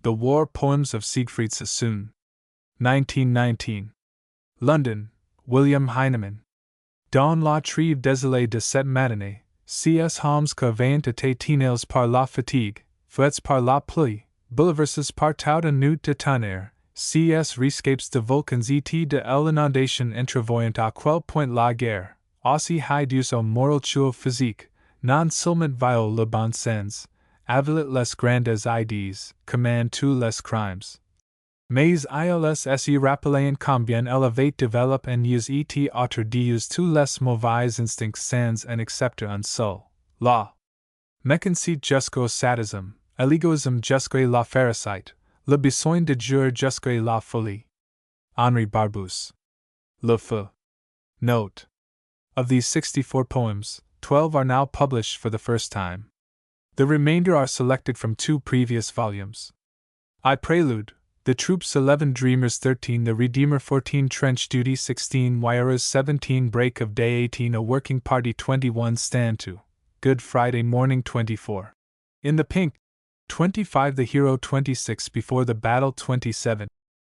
The War Poems of Siegfried Sassoon. 1919. London, William Heinemann. Dans la trêve désolée de cette matinée, C.S. Holmes que vaillant étaient tinels par la fatigue, frets par la pluie, bouleversés par tout un nœud de tonnerre, C.S. rescapes de volcans et de l'inondation entrevoyant à quel point la guerre, aussi hideuse au moral qu'au physique, non seulement viole le bon sens, avalit les grandes idées, commande tous les crimes. Mais ils se rappellent combien élevés développent en eux et autres dieux tous les mauvais instincts sans en accepter un seul. La méchanceté jusqu'au sadisme, l'égoïsme jusqu'à la férocité, le besoin de jouer jusqu'à la folie. Henri Barbusse. Le Feu. Note. Of these 64 poems, 12 are now published for the first time. The remainder are selected from 2 previous volumes. I Prelude, The Troops 11, Dreamers 13, The Redeemer 14, Trench Duty 16, Wirers 17, Break of Day 18, A Working Party 21, Stand 2, Good Friday Morning 24. In the Pink, 25, The Hero 26, Before the Battle 27,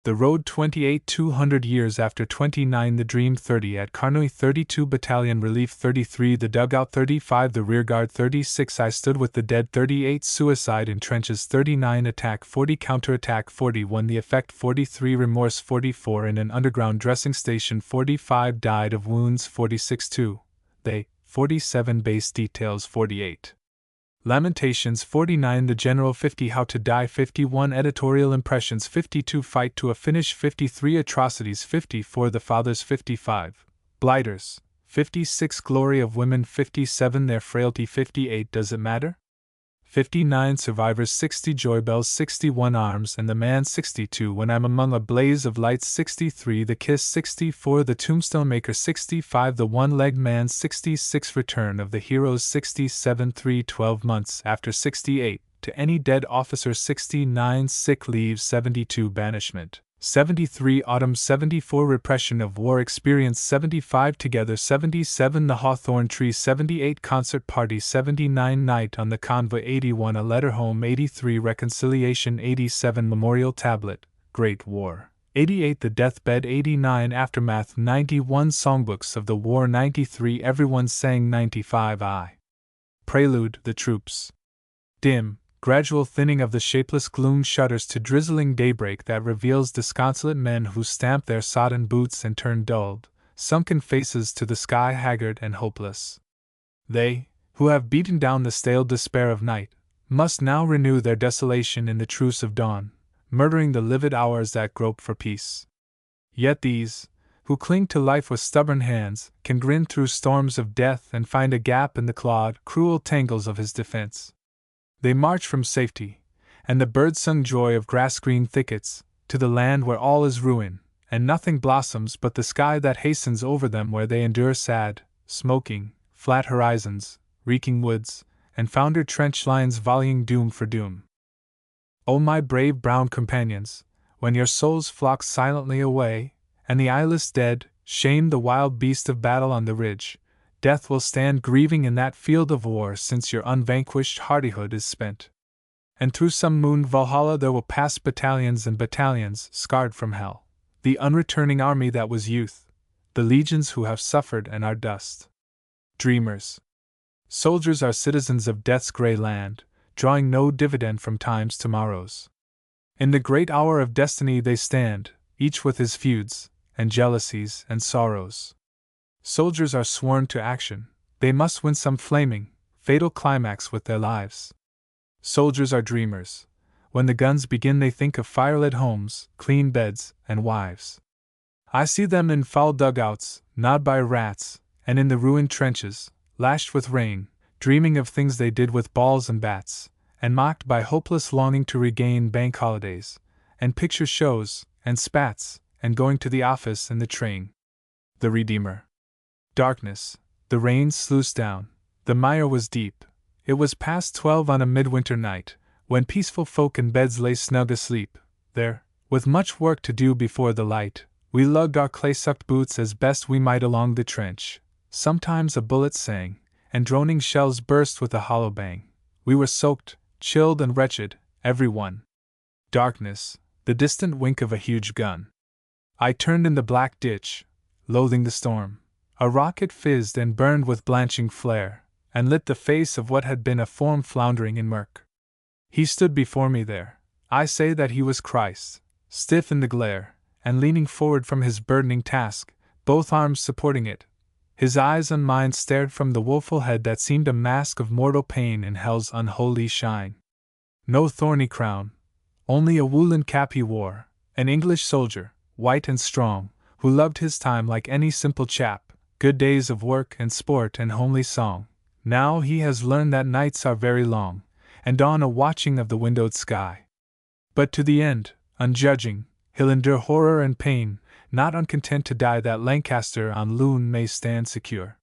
The Road 28, 200 years after 29, The Dream 30, At Carnoy 32, Battalion Relief 33, The Dugout 35, The Rearguard 36, I Stood with the Dead 38, Suicide in Trenches 39, Attack 40, Counterattack 41, The Effect 43, Remorse 44, In an Underground Dressing Station 45, Died of Wounds 46, 2, They, 47, Base Details 48. Lamentations 49, The General 50, How to Die 51, Editorial Impressions 52, Fight to a Finish 53, Atrocities 54, The Fathers 55, Blighters 56, Glory of Women 57, Their Frailty 58, Does It Matter? 59, Survivors 60, Joybells 61, Arms and the Man 62, When I'm Among a Blaze of Lights 63, The Kiss 64, The Tombstone Maker 65, The One-Legged Man 66, Return of the Heroes 67, 12 months after 68, To Any Dead Officer 69, Sick Leave 72, Banishment 73, Autumn 74, Repression of War Experience 75, Together 77, The Hawthorn Tree 78, Concert Party 79, Night on the Convoy 81, A Letter Home 83, Reconciliation 87, Memorial Tablet, Great War 88, The Deathbed 89, Aftermath 91, Songbooks of the War 93, Everyone Sang 95, I Prelude, The Troops. Dim, gradual thinning of the shapeless gloom shudders to drizzling daybreak that reveals disconsolate men who stamp their sodden boots and turn dulled, sunken faces to the sky haggard and hopeless. They, who have beaten down the stale despair of night, must now renew their desolation in the truce of dawn, murdering the livid hours that grope for peace. Yet these, who cling to life with stubborn hands, can grin through storms of death and find a gap in the clawed, cruel tangles of his defense. They march from safety, and the bird-sung joy of grass-green thickets, to the land where all is ruin, and nothing blossoms but the sky that hastens over them where they endure sad, smoking, flat horizons, reeking woods, and foundered trench lines volleying doom for doom. O my brave brown companions, when your souls flock silently away, and the eyeless dead shame the wild beast of battle on the ridge, death will stand grieving in that field of war since your unvanquished hardihood is spent. And through some mooned Valhalla there will pass battalions and battalions scarred from hell, the unreturning army that was youth, the legions who have suffered and are dust. Dreamers. Soldiers are citizens of death's grey land, drawing no dividend from time's tomorrows. In the great hour of destiny they stand, each with his feuds, and jealousies, and sorrows. Soldiers are sworn to action, they must win some flaming, fatal climax with their lives. Soldiers are dreamers. When the guns begin they think of firelit homes, clean beds, and wives. I see them in foul dugouts, gnawed by rats, and in the ruined trenches, lashed with rain, dreaming of things they did with balls and bats, and mocked by hopeless longing to regain bank holidays, and picture shows, and spats, and going to the office in the train. The Redeemer. Darkness, the rain sluiced down, the mire was deep, it was past 12 on a midwinter night, when peaceful folk in beds lay snug asleep. There, with much work to do before the light, we lugged our clay-sucked boots as best we might along the trench. Sometimes a bullet sang, and droning shells burst with a hollow bang. We were soaked, chilled and wretched, every one. Darkness, the distant wink of a huge gun. I turned in the black ditch, loathing the storm. A rocket fizzed and burned with blanching flare, and lit the face of what had been a form floundering in murk. He stood before me there. I say that he was Christ, stiff in the glare, and leaning forward from his burdening task, both arms supporting it. His eyes on mine stared from the woeful head that seemed a mask of mortal pain in hell's unholy shine. No thorny crown, only a woolen cap he wore, an English soldier, white and strong, who loved his time like any simple chap, good days of work and sport and homely song. Now he has learned that nights are very long, and dawn a watching of the windowed sky. But to the end, unjudging, he'll endure horror and pain, not uncontent to die that Lancaster on Lune may stand secure.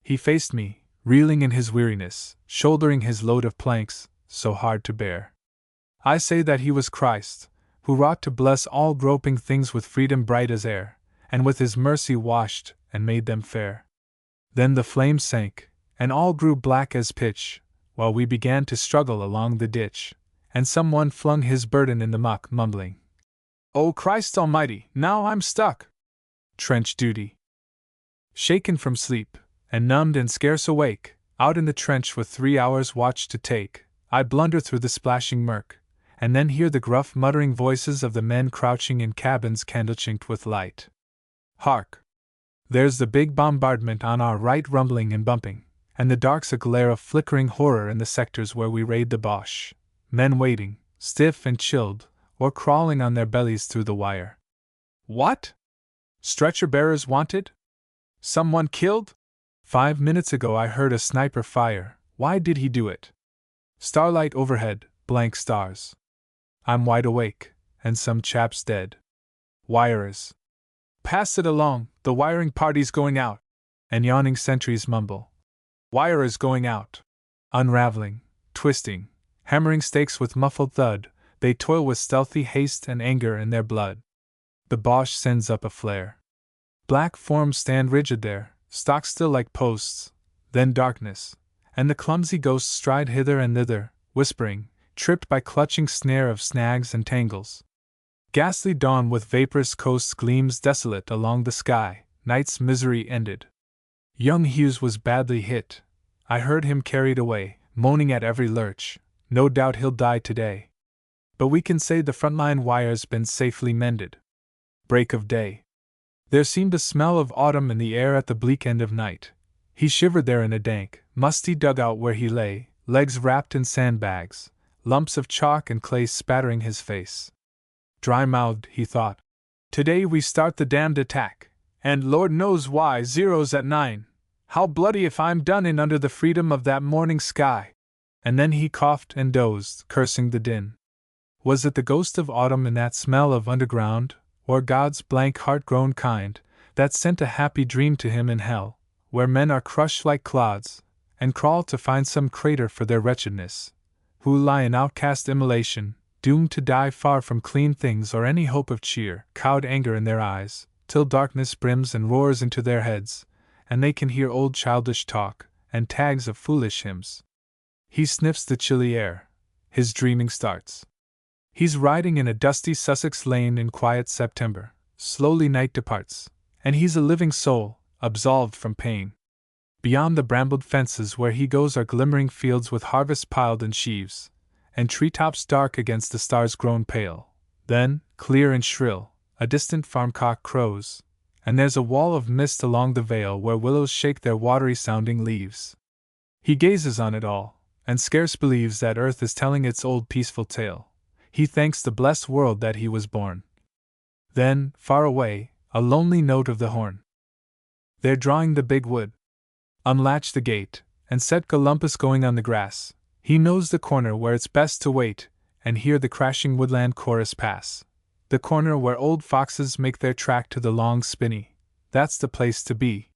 He faced me, reeling in his weariness, shouldering his load of planks, so hard to bear. I say that he was Christ, who wrought to bless all groping things with freedom bright as air, and with his mercy washed and made them fair. Then the flame sank, and all grew black as pitch, while we began to struggle along the ditch, and someone flung his burden in the muck, mumbling, "O Christ Almighty, now I'm stuck!" Trench duty. Shaken from sleep, and numbed and scarce awake, out in the trench with 3 hours' watch to take, I blunder through the splashing murk, and then hear the gruff muttering voices of the men crouching in cabins candle-chinked with light. Hark! There's the big bombardment on our right rumbling and bumping, and the dark's a glare of flickering horror in the sectors where we raid the Boche. Men waiting, stiff and chilled, or crawling on their bellies through the wire. What? Stretcher bearers wanted? Someone killed? 5 minutes ago I heard a sniper fire. Why did he do it? Starlight overhead, blank stars. I'm wide awake, and some chap's dead. Wirers. Pass it along, the wiring party's going out. And yawning sentries mumble. Wirers going out. Unraveling, twisting, hammering stakes with muffled thud, they toil with stealthy haste and anger in their blood. The Boche sends up a flare. Black forms stand rigid there, stock still like posts, then darkness, and the clumsy ghosts stride hither and thither, whispering, tripped by clutching snare of snags and tangles. Ghastly dawn with vaporous coasts gleams desolate along the sky, night's misery ended. Young Hughes was badly hit. I heard him carried away, moaning at every lurch. No doubt he'll die today. But we can say the front-line wire's been safely mended. Break of day. There seemed a smell of autumn in the air at the bleak end of night. He shivered there in a dank, musty dugout where he lay, legs wrapped in sandbags, lumps of chalk and clay spattering his face. Dry-mouthed, he thought. Today we start the damned attack, and Lord knows why, zeros at 9. How bloody if I'm done in under the freedom of that morning sky. And then he coughed and dozed, cursing the din. Was it the ghost of autumn in that smell of underground, or God's blank heart-grown kind, that sent a happy dream to him in hell, where men are crushed like clods, and crawl to find some crater for their wretchedness, who lie in outcast immolation, doomed to die far from clean things or any hope of cheer, cowed anger in their eyes, till darkness brims and roars into their heads, and they can hear old childish talk, and tags of foolish hymns. He sniffs the chilly air. His dreaming starts. He's riding in a dusty Sussex lane in quiet September. Slowly night departs, and he's a living soul, absolved from pain. Beyond the brambled fences where he goes are glimmering fields with harvest piled in sheaves, and treetops dark against the stars grown pale. Then, clear and shrill, a distant farm-cock crows, and there's a wall of mist along the vale where willows shake their watery-sounding leaves. He gazes on it all, and scarce believes that earth is telling its old peaceful tale. He thanks the blessed world that he was born. Then, far away, a lonely note of the horn. They're drawing the big wood. Unlatch the gate, and set Golumpus going on the grass. He knows the corner where it's best to wait, and hear the crashing woodland chorus pass. The corner where old foxes make their track to the long spinney. That's the place to be.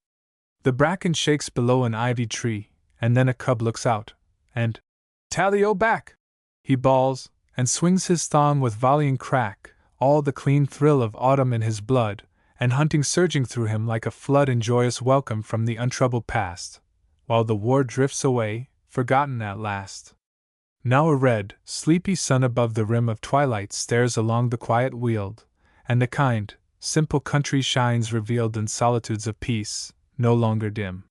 The bracken shakes below an ivy tree, and then a cub looks out, and "Tally-o back!" he bawls, and swings his thong with volleying crack, all the clean thrill of autumn in his blood, and hunting surging through him like a flood in joyous welcome from the untroubled past, while the war drifts away, forgotten at last. Now a red, sleepy sun above the rim of twilight stares along the quiet weald, and the kind, simple country shines revealed in solitudes of peace, no longer dim.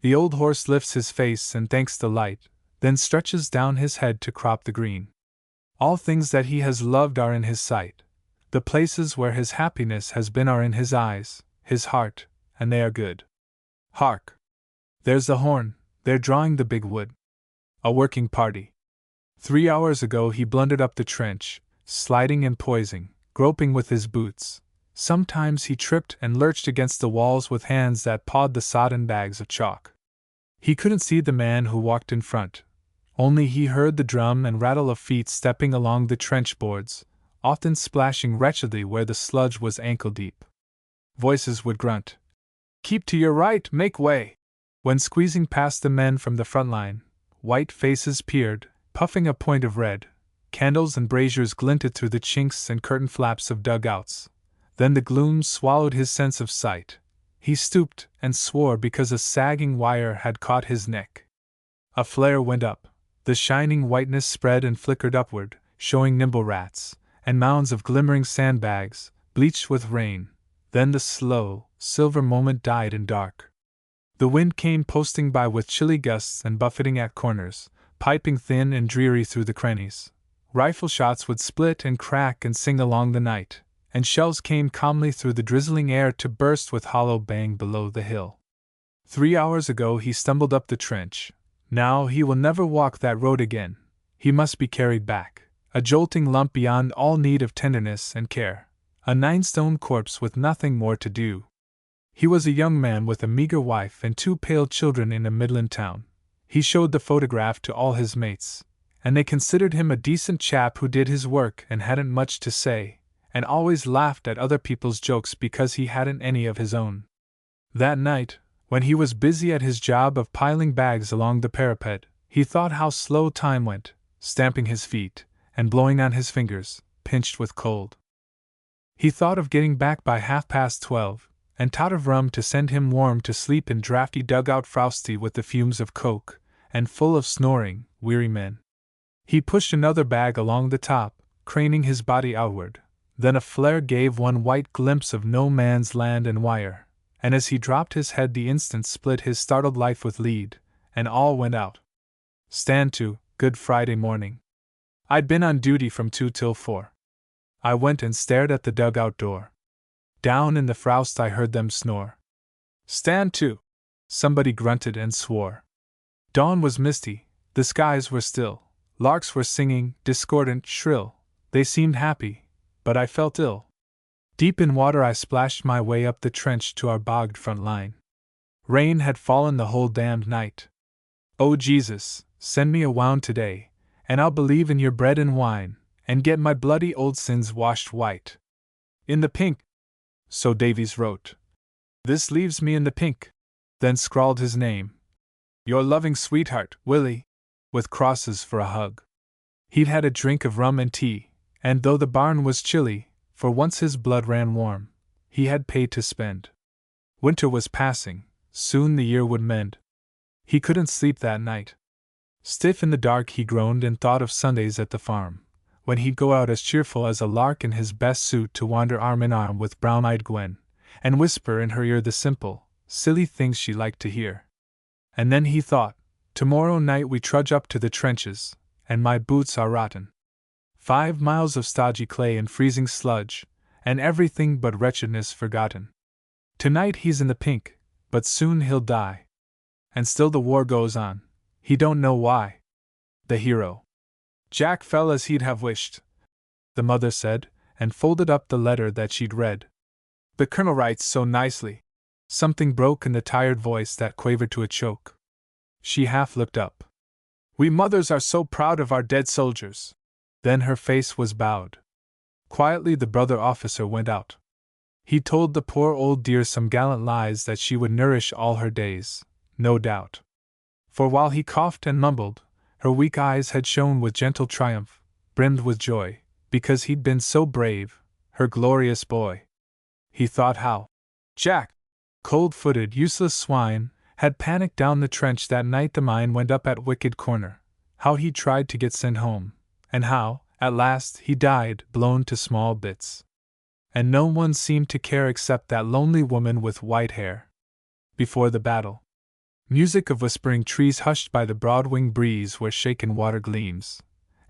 The old horse lifts his face and thanks the light, then stretches down his head to crop the green. All things that he has loved are in his sight. The places where his happiness has been are in his eyes, his heart, and they are good. Hark! There's the horn, they're drawing the big wood. A working party. 3 hours ago he blundered up the trench, sliding and poising, groping with his boots. Sometimes he tripped and lurched against the walls with hands that pawed the sodden bags of chalk. He couldn't see the man who walked in front. Only he heard the drum and rattle of feet stepping along the trench boards, often splashing wretchedly where the sludge was ankle deep. Voices would grunt, "Keep to your right, make way!" When squeezing past the men from the front line, white faces peered, puffing a point of red. Candles and braziers glinted through the chinks and curtain flaps of dugouts. Then the gloom swallowed his sense of sight. He stooped and swore because a sagging wire had caught his neck. A flare went up. The shining whiteness spread and flickered upward, showing nimble rats, and mounds of glimmering sandbags, bleached with rain. Then the slow, silver moment died in dark. The wind came posting by with chilly gusts and buffeting at corners, piping thin and dreary through the crannies. Rifle shots would split and crack and sing along the night, and shells came calmly through the drizzling air to burst with hollow bang below the hill. 3 hours ago he stumbled up the trench. Now he will never walk that road again. He must be carried back, a jolting lump beyond all need of tenderness and care, a 9-stone corpse with nothing more to do. He was a young man with a meager wife and 2 pale children in a Midland town. He showed the photograph to all his mates, and they considered him a decent chap who did his work and hadn't much to say, and always laughed at other people's jokes because he hadn't any of his own. That night, when he was busy at his job of piling bags along the parapet, he thought how slow time went, stamping his feet, and blowing on his fingers, pinched with cold. He thought of getting back by 12:30, and thought of rum to send him warm to sleep in drafty dugout frosty with the fumes of coke, and full of snoring, weary men. He pushed another bag along the top, craning his body outward. Then a flare gave one white glimpse of no man's land and wire, and as he dropped his head the instant split his startled life with lead, and all went out. Stand to, Good Friday morning. I'd been on duty from 2 till 4. I went and stared at the dugout door. Down in the frost I heard them snore. Stand to! Somebody grunted and swore. Dawn was misty, the skies were still, larks were singing, discordant, shrill. They seemed happy, but I felt ill. Deep in water I splashed my way up the trench to our bogged front line. Rain had fallen the whole damned night. Oh Jesus, send me a wound today, and I'll believe in your bread and wine, and get my bloody old sins washed white. In the pink. So Davies wrote. This leaves me in the pink. Then scrawled his name. Your loving sweetheart, Willie, with crosses for a hug. He'd had a drink of rum and tea, and though the barn was chilly, for once his blood ran warm, he had paid to spend. Winter was passing, soon the year would mend. He couldn't sleep that night. Stiff in the dark he groaned and thought of Sundays at the farm, when he'd go out as cheerful as a lark in his best suit to wander arm in arm with brown-eyed Gwen, and whisper in her ear the simple, silly things she liked to hear. And then he thought, tomorrow night we trudge up to the trenches, and my boots are rotten. 5 miles of stodgy clay and freezing sludge, and everything but wretchedness forgotten. Tonight he's in the pink, but soon he'll die. And still the war goes on, he don't know why. The hero. Jack fell as he'd have wished, the mother said, and folded up the letter that she'd read. The colonel writes so nicely. Something broke in the tired voice that quavered to a choke. She half looked up. We mothers are so proud of our dead soldiers. Then her face was bowed. Quietly the brother officer went out. He told the poor old dear some gallant lies that she would nourish all her days, no doubt. For while he coughed and mumbled, her weak eyes had shone with gentle triumph, brimmed with joy, because he'd been so brave, her glorious boy. He thought how Jack, cold-footed, useless swine, had panicked down the trench that night the mine went up at Wicked Corner, how he tried to get sent home, and how, at last, he died, blown to small bits. And no one seemed to care except that lonely woman with white hair. Before the battle. Music of whispering trees hushed by the broad-winged breeze where shaken water gleams,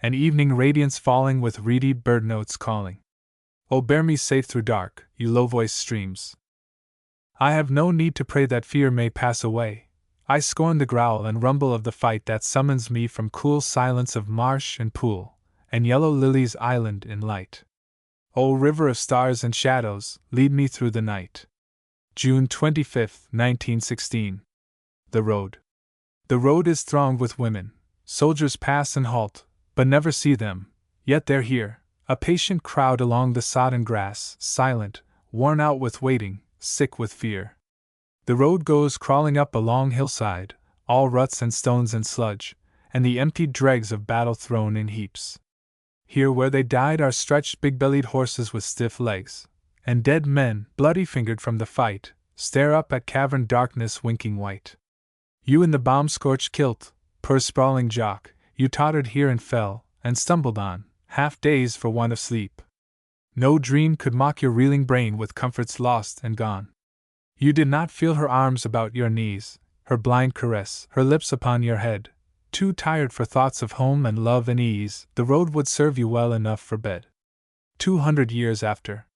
and evening radiance falling with reedy bird notes calling. Oh, bear me safe through dark, you low-voiced streams. I have no need to pray that fear may pass away. I scorn the growl and rumble of the fight that summons me from cool silence of marsh and pool, and yellow lilies island in light. O river of stars and shadows, lead me through the night. June 25, 1916. The road. The road is thronged with women. Soldiers pass and halt, but never see them. Yet they're here, a patient crowd along the sodden grass, silent, worn out with waiting, sick with fear. The road goes crawling up a long hillside, all ruts and stones and sludge, and the emptied dregs of battle thrown in heaps. Here where they died are stretched big-bellied horses with stiff legs, and dead men, bloody-fingered from the fight, stare up at cavern darkness winking white. You in the bomb-scorched kilt, poor sprawling jock, you tottered here and fell, and stumbled on, half-dazed for want of sleep. No dream could mock your reeling brain with comforts lost and gone. You did not feel her arms about your knees, her blind caress, her lips upon your head. Too tired for thoughts of home and love and ease, the road would serve you well enough for bed. 200 years after.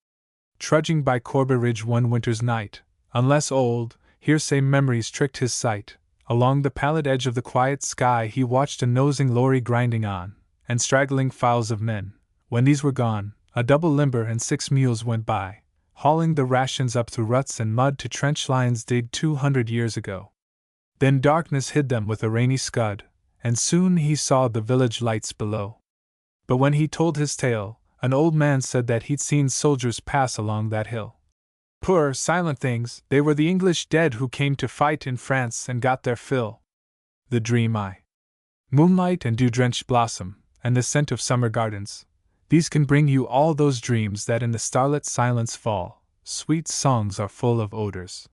Trudging by Corby Ridge one winter's night, unless old, hearsay memories tricked his sight, along the pallid edge of the quiet sky he watched a nosing lorry grinding on, and straggling files of men. When these were gone, a double limber and 6 mules went by, hauling the rations up through ruts and mud to trench lines digged 200 years ago. Then darkness hid them with a rainy scud, and soon he saw the village lights below. But when he told his tale, an old man said that he'd seen soldiers pass along that hill. Poor, silent things, they were the English dead who came to fight in France and got their fill. The dream eye. Moonlight and dew-drenched blossom, and the scent of summer gardens, these can bring you all those dreams that in the starlit silence fall. Sweet songs are full of odors.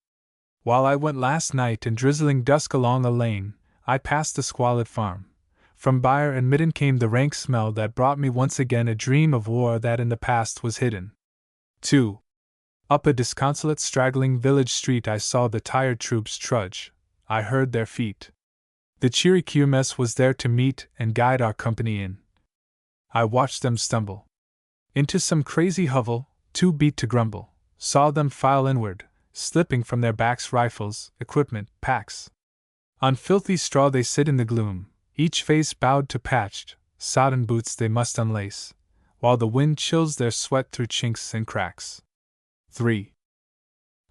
While I went last night in drizzling dusk along a lane, I passed a squalid farm. From byre and midden came the rank smell that brought me once again a dream of war that in the past was hidden. 2. Up a disconsolate straggling village street I saw the tired troops trudge. I heard their feet. The cheery QMS was there to meet and guide our company in. I watched them stumble into some crazy hovel, too beat to grumble, saw them file inward, slipping from their backs rifles, equipment, packs. On filthy straw they sit in the gloom, each face bowed to patched, sodden boots they must unlace, while the wind chills their sweat through chinks and cracks. 3.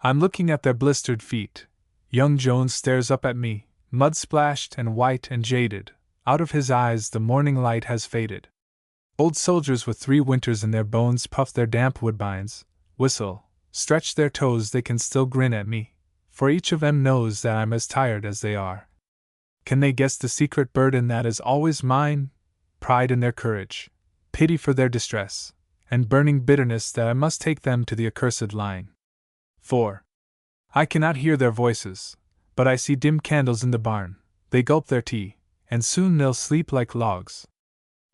I'm looking at their blistered feet. Young Jones stares up at me, mud-splashed and white and jaded. Out of his eyes the morning light has faded. Old soldiers with 3 winters in their bones puff their damp woodbines, whistle, stretch their toes, they can still grin at me, for each of them knows that I'm as tired as they are. Can they guess the secret burden that is always mine? Pride in their courage, pity for their distress, and burning bitterness that I must take them to the accursed line. 4. I cannot hear their voices, but I see dim candles in the barn. They gulp their tea, and soon they'll sleep like logs.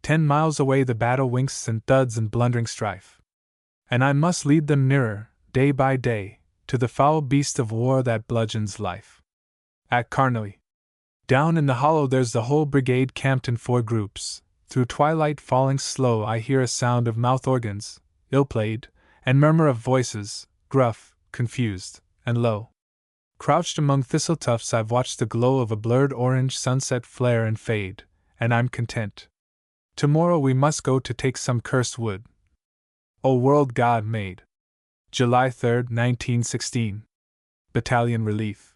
10 miles away the battle winks and thuds and blundering strife. And I must lead them nearer, day by day, to the foul beast of war that bludgeons life. At Carnoy. Down in the hollow there's the whole brigade camped in 4 groups. Through twilight falling slow I hear a sound of mouth organs, ill-played, and murmur of voices, gruff, confused, and low. Crouched among thistle tufts I've watched the glow of a blurred orange sunset flare and fade, and I'm content. Tomorrow we must go to take some cursed wood. O world God made. July 3, 1916. Battalion Relief.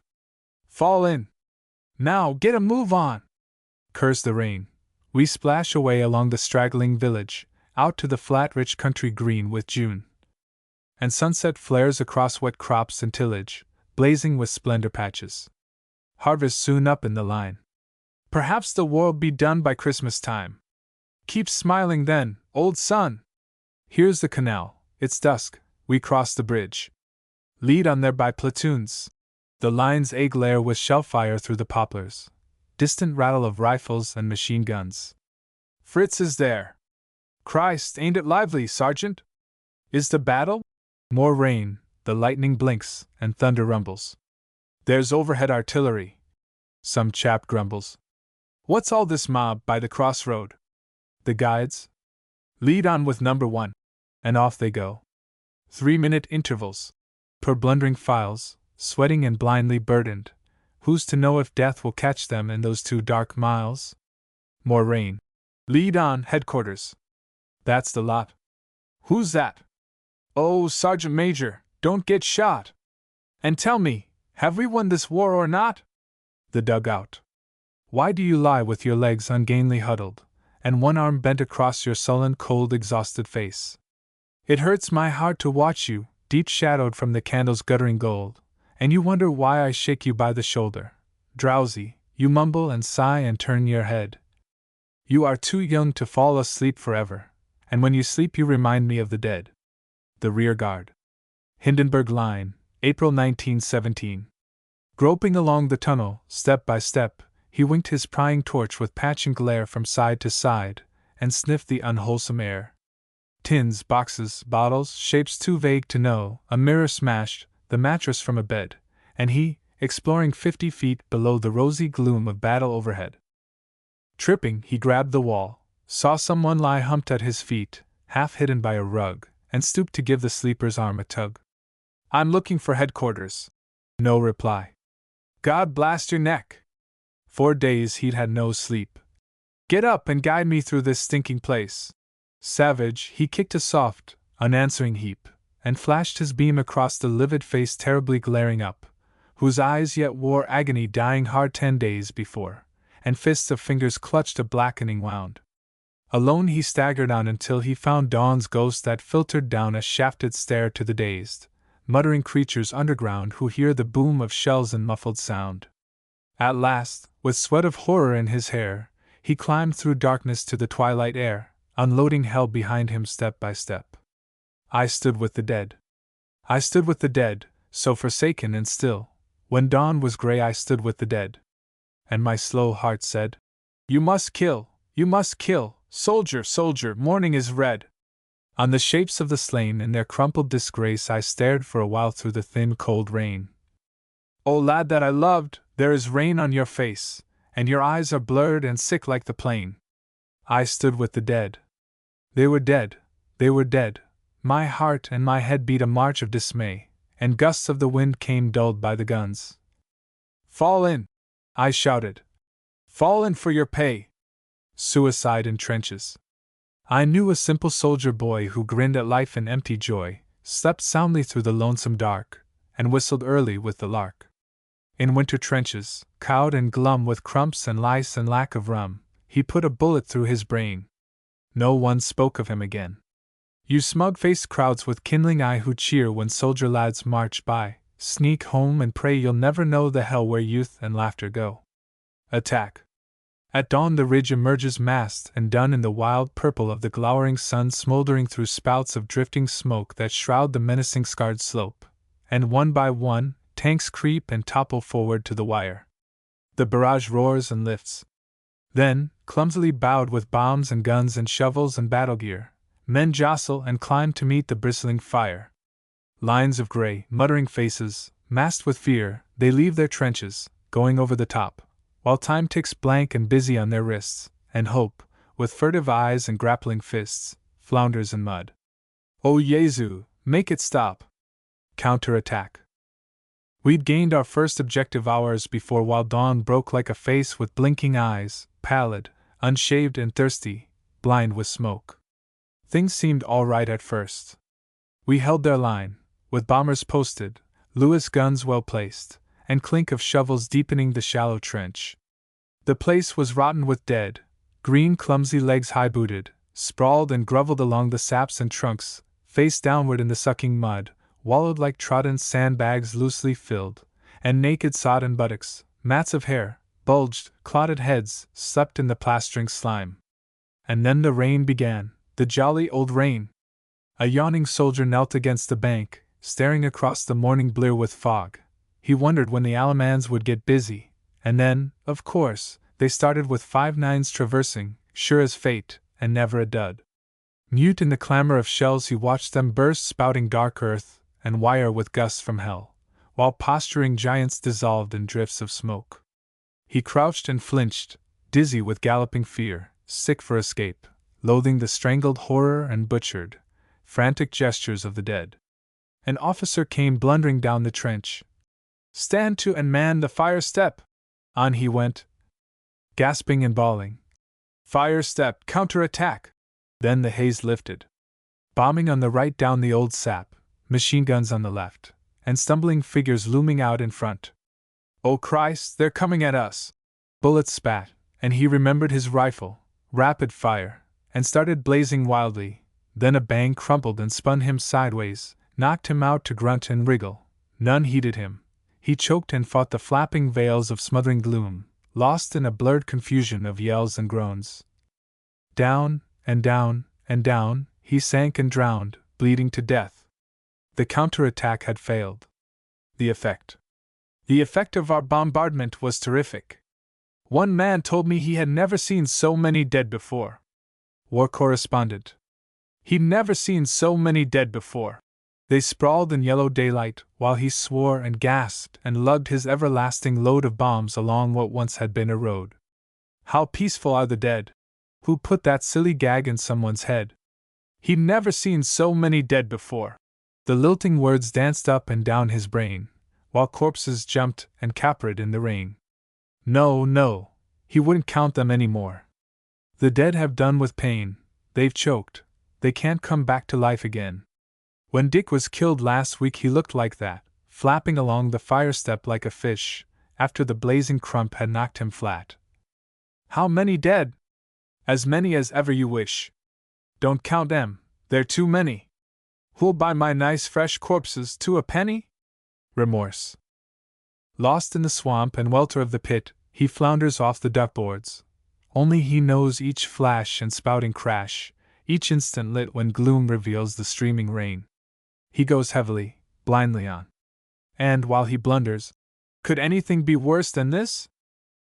Fall in! Now, get a move on! Curse the rain. We splash away along the straggling village, out to the flat rich country green with June. And sunset flares across wet crops and tillage, blazing with splendor patches. Harvest soon up in the line. Perhaps the war'll be done by Christmas time. Keep smiling then, old son! Here's the canal, it's dusk, we cross the bridge. Lead on there by platoons. The lines glare with shell fire through the poplars. distant rattle of rifles and machine guns. "Fritz is there! Christ, ain't it lively, Sergeant? Is the battle?" More rain, the lightning blinks, and thunder rumbles. "There's overhead artillery," some chap grumbles. "What's all this mob by the crossroad?" The guides "Lead on with number 1. And off they go. 3-minute intervals. Per blundering files, sweating and blindly burdened. Who's to know if death will catch them in those 2 dark miles? More rain. "Lead on, headquarters." "That's the lot." "Who's that?" "Oh, Sergeant Major, don't get shot. And tell me, have we won this war or not?" The dugout. "Why do you lie with your legs ungainly huddled, and one arm bent across your sullen, cold, exhausted face? It hurts my heart to watch you, deep shadowed from the candle's guttering gold, and you wonder why I shake you by the shoulder. Drowsy, you mumble and sigh and turn your head. You are too young to fall asleep forever, and when you sleep you remind me of the dead." The Rear Guard. Hindenburg Line, April 1917. Groping along the tunnel, step by step, he winked his prying torch with patching glare from side to side, and sniffed the unwholesome air. Tins, boxes, bottles, shapes too vague to know, a mirror smashed, the mattress from a bed, and he, exploring 50 feet below the rosy gloom of battle overhead. Tripping, he grabbed the wall, saw someone lie humped at his feet, half hidden by a rug, and stooped to give the sleeper's arm a tug. "I'm looking for headquarters." No reply. "God blast your neck!" 4 days he'd had no sleep. "Get up and guide me through this stinking place." Savage, he kicked a soft, unanswering heap, and flashed his beam across the livid face terribly glaring up, whose eyes yet wore agony dying hard 10 days before, and fists of fingers clutched a blackening wound. Alone he staggered on until he found dawn's ghost that filtered down a shafted stair to the dazed, muttering creatures underground who hear the boom of shells and muffled sound. At last, with sweat of horror in his hair, he climbed through darkness to the twilight air, unloading hell behind him step by step. I stood with the dead. I stood with the dead, so forsaken and still. When dawn was gray I stood with the dead. And my slow heart said, "You must kill, you must kill, soldier, soldier, morning is red." On the shapes of the slain in their crumpled disgrace I stared for a while through the thin cold rain. "Oh lad that I loved, there is rain on your face, and your eyes are blurred and sick like the plain." I stood with the dead. They were dead, they were dead. My heart and my head beat a march of dismay, and gusts of the wind came dulled by the guns. "Fall in!" I shouted. "Fall in for your pay!" Suicide in trenches. I knew a simple soldier boy who grinned at life in empty joy, slept soundly through the lonesome dark, and whistled early with the lark. In winter trenches, cowed and glum with crumps and lice and lack of rum, he put a bullet through his brain. No one spoke of him again. You smug-faced crowds with kindling eye who cheer when soldier lads march by, sneak home and pray you'll never know the hell where youth and laughter go. Attack. At dawn the ridge emerges massed and done in the wild purple of the glowering sun smoldering through spouts of drifting smoke that shroud the menacing scarred slope, and one by one, tanks creep and topple forward to the wire. The barrage roars and lifts. Then, clumsily bowed with bombs and guns and shovels and battle gear, men jostle and climb to meet the bristling fire. Lines of gray, muttering faces, masked with fear, they leave their trenches, going over the top, while time ticks blank and busy on their wrists, and hope, with furtive eyes and grappling fists, flounders in mud. Oh Jesu, make it stop! Counterattack. We'd gained our first objective hours before while dawn broke like a face with blinking eyes, pallid, unshaved and thirsty, blind with smoke. Things seemed all right at first. We held their line, with bombers posted, Lewis guns well placed, and clink of shovels deepening the shallow trench. The place was rotten with dead, green clumsy legs high-booted, sprawled and grovelled along the saps and trunks, face downward in the sucking mud, wallowed like trodden sandbags loosely filled, and naked sodden buttocks, mats of hair, bulged, clotted heads, slept in the plastering slime. And then the rain began, the jolly old rain. A yawning soldier knelt against the bank, staring across the morning blear with fog. He wondered when the Allemans would get busy, and then, of course, They started with 5 nines traversing, sure as fate, and never a dud. Mute in the clamor of shells he watched them burst, spouting dark earth and wire with gusts from hell, while posturing giants dissolved in drifts of smoke. He crouched and flinched, dizzy with galloping fear, sick for escape, loathing the strangled horror and butchered, frantic gestures of the dead. An officer came blundering down the trench. "Stand to and man the fire step!" On he went, gasping and bawling. "Fire step, counter-attack!" Then the haze lifted. Bombing on the right down the old sap, machine guns on the left, and stumbling figures looming out in front. "Oh Christ, they're coming at us!" Bullets spat, and he remembered his rifle, rapid fire, and started blazing wildly. Then a bang crumpled and spun him sideways, knocked him out to grunt and wriggle. None heeded him. He choked and fought the flapping veils of smothering gloom, lost in a blurred confusion of yells and groans. Down, and down, and down, he sank and drowned, bleeding to death. The counterattack had failed. The effect. The effect of our bombardment was terrific. One man told me he had never seen so many dead before. War correspondent. He'd never seen so many dead before. They sprawled in yellow daylight while he swore and gasped and lugged his everlasting load of bombs along what once had been a road. How peaceful are the dead! Who put that silly gag in someone's head? He'd never seen so many dead before. The lilting words danced up and down his brain, while corpses jumped and capered in the rain. No, no, he wouldn't count them any more. The dead have done with pain, they've choked, they can't come back to life again. When Dick was killed last week he looked like that, flapping along the fire step like a fish, after the blazing crump had knocked him flat. How many dead? As many as ever you wish. Don't count them, they're too many. Who'll buy my nice fresh corpses to a penny? Remorse. Lost in the swamp and welter of the pit, he flounders off the duckboards. Only he knows each flash and spouting crash, each instant lit when gloom reveals the streaming rain. He goes heavily, blindly on. And while he blunders, could anything be worse than this?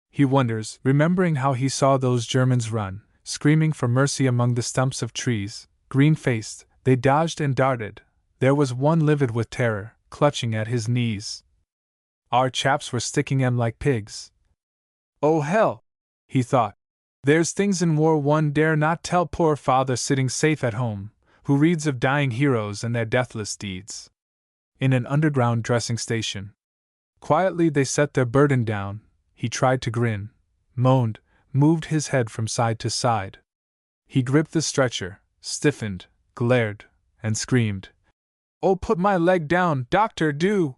He wonders, remembering how he saw those Germans run, screaming for mercy among the stumps of trees, green-faced, they dodged and darted. There was one livid with terror, clutching at his knees. Our chaps were sticking 'em like pigs. Oh hell, he thought. There's things in war one dare not tell poor father sitting safe at home, who reads of dying heroes and their deathless deeds. In an underground dressing station. Quietly they set their burden down. He tried to grin, moaned, moved his head from side to side. He gripped the stretcher, stiffened, glared, and screamed. "Oh, put my leg down, doctor, do!"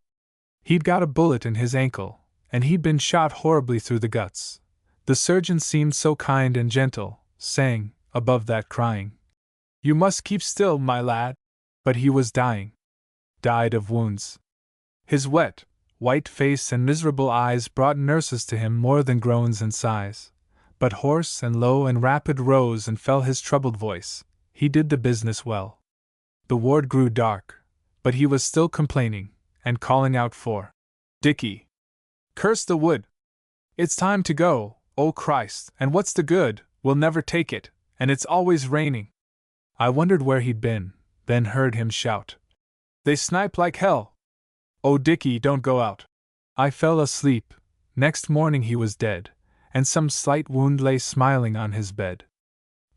He'd got a bullet in his ankle, and he'd been shot horribly through the guts. The surgeon seemed so kind and gentle, saying, above that crying, "You must keep still, my lad." But he was dying. Died of wounds. His wet, white face and miserable eyes brought nurses to him more than groans and sighs. But hoarse and low and rapid rose and fell his troubled voice. He did the business well. The ward grew dark, but he was still complaining, and calling out for Dickie. "Curse the wood! It's time to go, oh Christ, and what's the good? We'll never take it, and it's always raining." I wondered where he'd been, then heard him shout. "They snipe like hell! Oh Dickie, don't go out." I fell asleep. Next morning he was dead, and some slight wound lay smiling on his bed.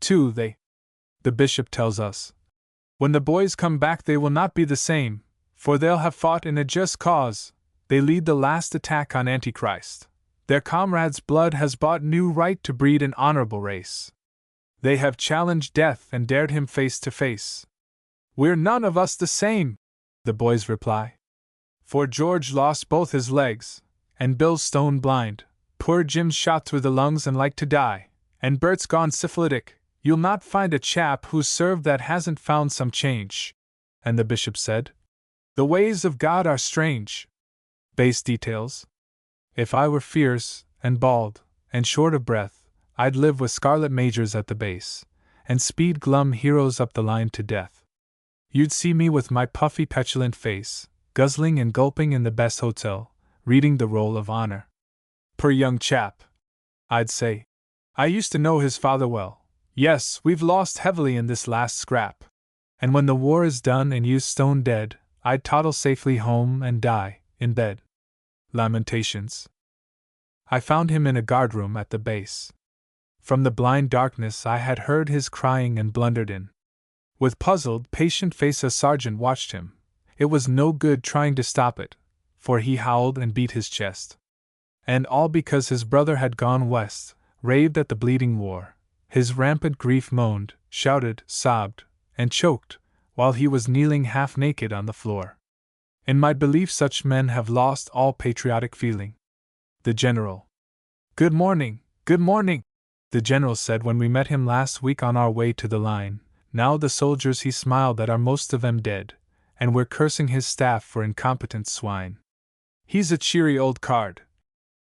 The bishop tells us, when the boys come back they will not be the same, for they'll have fought in a just cause. They lead the last attack on Antichrist. Their comrades' blood has bought new right to breed an honorable race. They have challenged death and dared him face to face. "We're none of us the same," the boys reply. "For George lost both his legs, and Bill's stone blind, poor Jim's shot through the lungs and like to die, and Bert's gone syphilitic. You'll not find a chap who's served that hasn't found some change." And the bishop said, "The ways of God are strange." Base details. If I were fierce, and bald, and short of breath, I'd live with scarlet majors at the base, and speed glum heroes up the line to death. You'd see me with my puffy petulant face, guzzling and gulping in the best hotel, reading the roll of honor. Per young chap. I'd say. I used to know his father well. Yes, we've lost heavily in this last scrap. And when the war is done and you stone dead, I'd toddle safely home and die in bed. Lamentations. I found him in a guardroom at the base. From the blind darkness I had heard his crying and blundered in. With puzzled, patient face a sergeant watched him. It was no good trying to stop it, for he howled and beat his chest. And all because his brother had gone west, raved at the bleeding war. His rampant grief moaned, shouted, sobbed, and choked, while he was kneeling half naked on the floor. In my belief such men have lost all patriotic feeling. The general. Good morning, the general said when we met him last week on our way to the line. Now the soldiers he smiled at are most of them dead, and we're cursing his staff for incompetent swine. He's a cheery old card,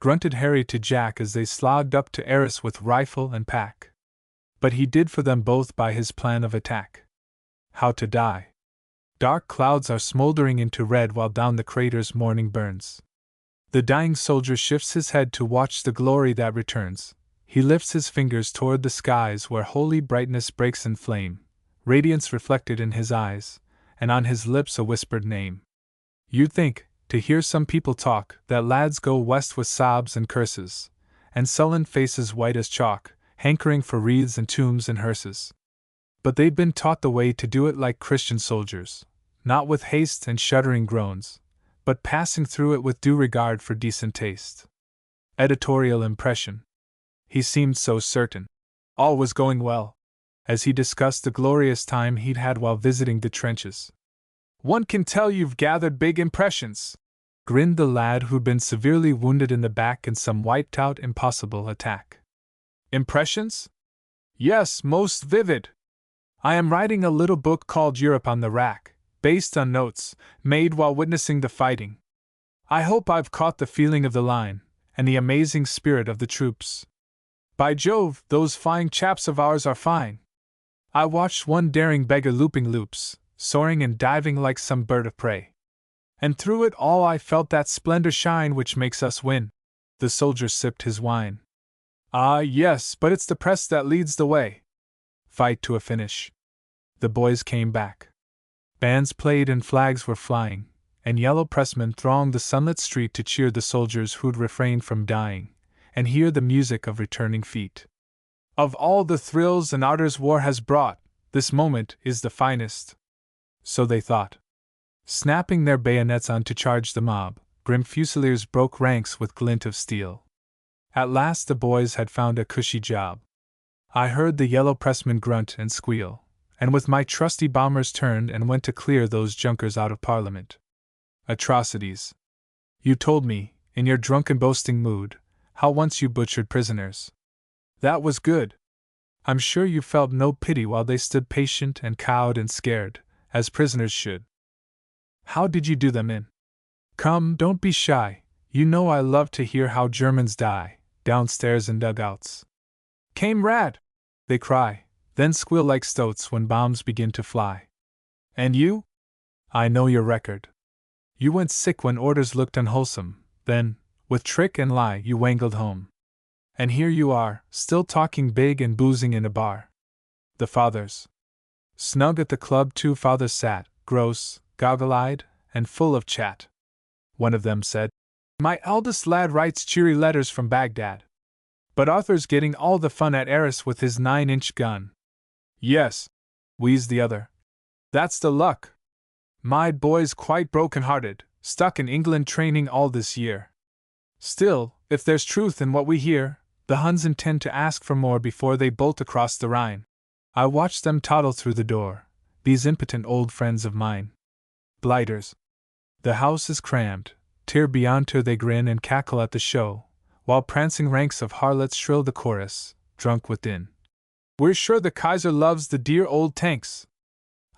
grunted Harry to Jack as they slogged up to Arras with rifle and pack. But he did for them both by his plan of attack. How to die. Dark clouds are smoldering into red while down the craters morning burns. The dying soldier shifts his head to watch the glory that returns. He lifts his fingers toward the skies where holy brightness breaks in flame, radiance reflected in his eyes, and on his lips a whispered name. You'd think, to hear some people talk, that lads go west with sobs and curses, and sullen faces white as chalk, hankering for wreaths and tombs and hearses. But they've been taught the way to do it like Christian soldiers, not with haste and shuddering groans, but passing through it with due regard for decent taste. Editorial impression. He seemed so certain. All was going well, as he discussed the glorious time he'd had while visiting the trenches. One can tell you've gathered big impressions, grinned the lad who'd been severely wounded in the back in some wiped-out impossible attack. Impressions? Yes, most vivid. I am writing a little book called Europe on the Rack, based on notes made while witnessing the fighting. I hope I've caught the feeling of the line, and the amazing spirit of the troops. By Jove, those flying chaps of ours are fine. I watched one daring beggar looping loops, soaring and diving like some bird of prey. And through it all I felt that splendor shine which makes us win. The soldier sipped his wine. Ah, yes, but it's the press that leads the way. Fight to a finish. The boys came back. Bands played and flags were flying, and yellow pressmen thronged the sunlit street to cheer the soldiers who'd refrained from dying, and hear the music of returning feet. Of all the thrills and ardors war has brought, this moment is the finest. So they thought. Snapping their bayonets on to charge the mob, grim fusiliers broke ranks with glint of steel. At last the boys had found a cushy job. I heard the yellow pressmen grunt and squeal, and with my trusty bombers turned and went to clear those junkers out of Parliament. Atrocities. You told me, in your drunken boasting mood, how once you butchered prisoners. That was good. I'm sure you felt no pity while they stood patient and cowed and scared, as prisoners should. How did you do them in? Come, don't be shy, you know I love to hear how Germans die, downstairs in dugouts. Kamerad! They cry, then squeal like stoats when bombs begin to fly. And you? I know your record. You went sick when orders looked unwholesome, then, with trick and lie, you wangled home. And here you are, still talking big and boozing in a bar. The fathers. Snug at the club 2 fathers sat, gross, goggle-eyed, and full of chat. One of them said, My eldest lad writes cheery letters from Baghdad. But Arthur's getting all the fun at Arras with his 9-inch gun. Yes, wheezed the other. That's the luck. My boy's quite broken-hearted, stuck in England training all this year. Still, if there's truth in what we hear, the Huns intend to ask for more before they bolt across the Rhine. I watch them toddle through the door, these impotent old friends of mine. Blighters. The house is crammed, tier beyond tier they grin and cackle at the show, while prancing ranks of harlots shrill the chorus, drunk within. We're sure the Kaiser loves the dear old tanks.